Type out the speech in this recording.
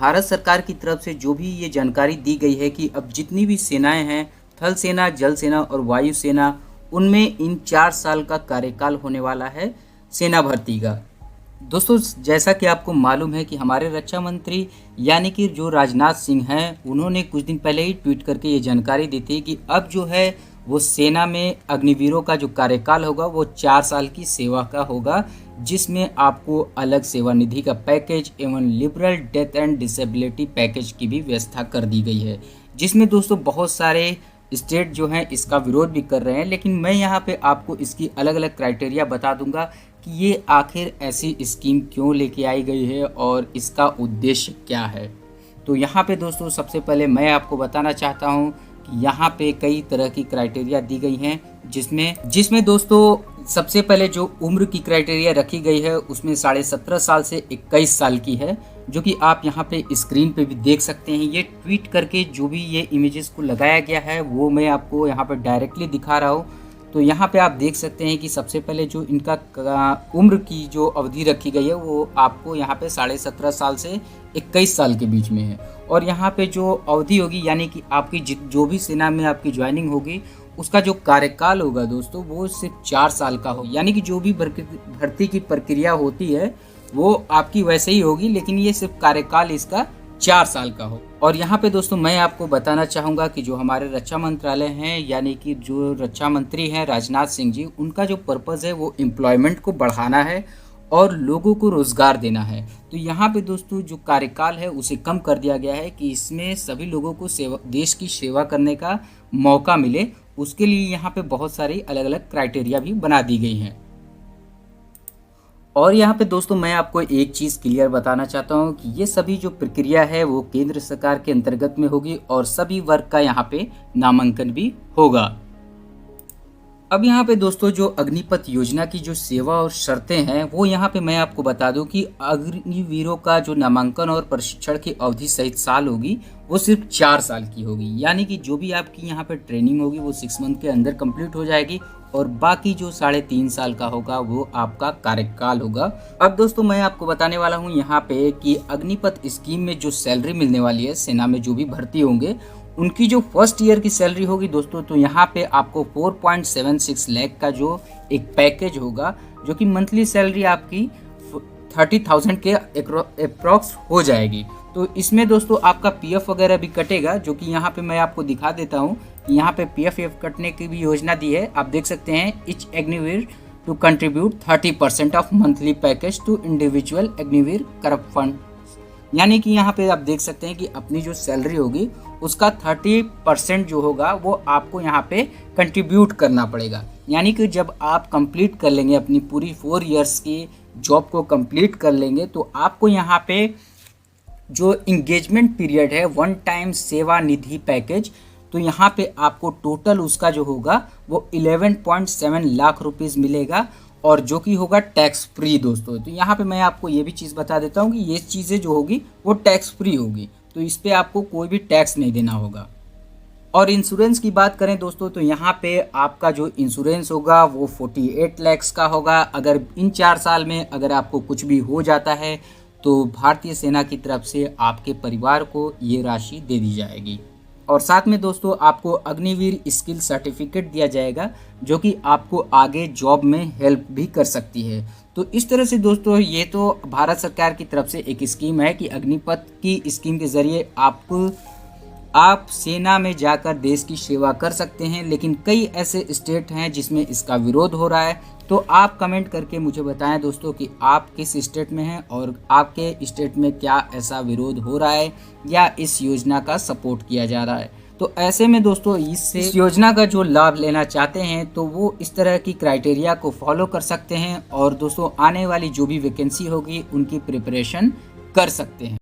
भारत सरकार की तरफ से जो भी ये जानकारी दी गई है कि अब जितनी भी सेनाएं हैं, थल सेना, जल सेना और वायु सेना, उनमें इन 4 साल का कार्यकाल होने वाला है सेना भर्ती का। दोस्तों, जैसा कि आपको मालूम है कि हमारे रक्षा मंत्री यानी कि जो राजनाथ सिंह हैं, उन्होंने कुछ दिन पहले ही ट्वीट करके ये जानकारी दी थी कि अब जो है वो सेना में अग्निवीरों का जो कार्यकाल होगा वो 4 साल की सेवा का होगा, जिसमें आपको अलग सेवानिधि का पैकेज एवं liberal death and disability package की भी व्यवस्था कर दी गई है, जिसमें दोस्तों बहुत सारे स्टेट जो हैं इसका विरोध भी कर रहे हैं। लेकिन मैं यहाँ पे आपको इसकी अलग अलग क्राइटेरिया बता दूंगा कि ये आखिर ऐसी स्कीम क्यों लेके आई गई है और इसका उद्देश्य क्या है। तो यहाँ पे दोस्तों सबसे पहले मैं आपको बताना चाहता हूँ कि यहाँ पे कई तरह की क्राइटेरिया दी गई हैं, जिसमें दोस्तों सबसे पहले जो उम्र की क्राइटेरिया रखी गई है उसमें 17.5 साल से 21 साल की है, जो कि आप यहाँ पे स्क्रीन पे भी देख सकते हैं। ये ट्वीट करके जो भी ये इमेजेस को लगाया गया है वो मैं आपको यहाँ पे डायरेक्टली दिखा रहा हूँ। तो यहाँ पे आप देख सकते हैं कि सबसे पहले जो इनका उम्र की जो अवधि रखी गई है वो आपको यहाँ पे 17.5 साल से 21 साल के बीच में है। और यहाँ पे जो अवधि होगी यानी कि आपकी जो भी सेना में आपकी ज्वाइनिंग होगी उसका जो कार्यकाल होगा दोस्तों वो सिर्फ 4 साल का हो। यानी कि जो भी भर्ती की प्रक्रिया होती है वो आपकी वैसे ही होगी, लेकिन ये सिर्फ कार्यकाल इसका 4 साल का हो। और यहाँ पे दोस्तों मैं आपको बताना चाहूँगा कि जो हमारे रक्षा मंत्रालय हैं यानी कि जो रक्षा मंत्री हैं राजनाथ सिंह जी, उनका जो पर्पज़ है वो एम्प्लॉयमेंट को बढ़ाना है और लोगों को रोज़गार देना है। तो यहाँ पे दोस्तों जो कार्यकाल है उसे कम कर दिया गया है कि इसमें सभी लोगों को देश की सेवा करने का मौका मिले। उसके लिए यहाँ पे बहुत सारी अलग अलग क्राइटेरिया भी बना दी गई हैं। और यहाँ पे दोस्तों मैं आपको एक चीज़ क्लियर बताना चाहता हूँ कि ये सभी जो प्रक्रिया है वो केंद्र सरकार के अंतर्गत में होगी और सभी वर्ग का यहाँ पे नामांकन भी होगा। अब यहाँ पे दोस्तों जो अग्निपथ योजना की जो सेवा और शर्तें हैं वो यहाँ पे मैं आपको बता दूं कि अग्निवीरों का जो नामांकन और प्रशिक्षण की अवधि सहित साल होगी वो सिर्फ 4 साल की होगी। यानी कि जो भी आपकी यहाँ पे ट्रेनिंग होगी वो 6 मंथ के अंदर कंप्लीट हो जाएगी और बाकी जो 3.5 साल का होगा वो आपका कार्यकाल होगा। अब दोस्तों मैं आपको बताने वाला हूँ यहाँ पे कि अग्निपथ स्कीम में जो सैलरी मिलने वाली है सेना में जो भी भर्ती होंगे उनकी जो फर्स्ट ईयर की सैलरी होगी दोस्तों, तो यहाँ पे आपको 4.76 लाख का जो एक पैकेज होगा, जो कि मंथली सैलरी आपकी 30,000 के अप्रॉक्स हो जाएगी। तो इसमें दोस्तों आपका पीएफ वगैरह भी कटेगा, जो कि यहाँ पे मैं आपको दिखा देता हूँ कि यहाँ पे पीएफ कटने की भी योजना दी है। आप देख सकते हैं each Agniveer to contribute 30% of monthly package to individual Agniveer corpus fund. यानी कि यहाँ पे आप देख सकते हैं कि अपनी जो सैलरी होगी उसका 30% जो होगा वो आपको यहाँ पे कंट्रीब्यूट करना पड़ेगा। यानी कि जब आप कंप्लीट कर लेंगे अपनी पूरी 4 इयर्स की जॉब को कंप्लीट कर लेंगे तो आपको यहाँ पे जो इंगेजमेंट पीरियड है 1 टाइम सेवा निधि पैकेज, तो यहाँ पे आपको टोटल उसका जो होगा वो 11.7 लाख रुपीज़ मिलेगा और जो कि होगा टैक्स फ्री दोस्तों। तो यहाँ पे मैं आपको ये भी चीज़ बता देता हूँ कि ये चीज़ें जो होगी वो टैक्स फ्री होगी, तो इस पे आपको कोई भी टैक्स नहीं देना होगा। और इंश्योरेंस की बात करें दोस्तों तो यहाँ पे आपका जो इंश्योरेंस होगा वो 48 लाख का होगा। अगर इन 4 साल में अगर आपको कुछ भी हो जाता है तो भारतीय सेना की तरफ से आपके परिवार को ये राशि दे दी जाएगी। और साथ में दोस्तों आपको अग्निवीर स्किल सर्टिफिकेट दिया जाएगा, जो कि आपको आगे जॉब में हेल्प भी कर सकती है। तो इस तरह से दोस्तों ये तो भारत सरकार की तरफ से एक स्कीम है कि अग्निपथ की स्कीम के ज़रिए आप सेना में जाकर देश की सेवा कर सकते हैं। लेकिन कई ऐसे स्टेट हैं जिसमें इसका विरोध हो रहा है। तो आप कमेंट करके मुझे बताएं दोस्तों कि आप किस स्टेट में हैं और आपके स्टेट में क्या ऐसा विरोध हो रहा है या इस योजना का सपोर्ट किया जा रहा है। तो ऐसे में दोस्तों इस योजना का जो लाभ लेना चाहते हैं तो वो इस तरह की क्राइटेरिया को फॉलो कर सकते हैं और दोस्तों आने वाली जो भी वैकेंसी होगी उनकी प्रिपरेशन कर सकते हैं।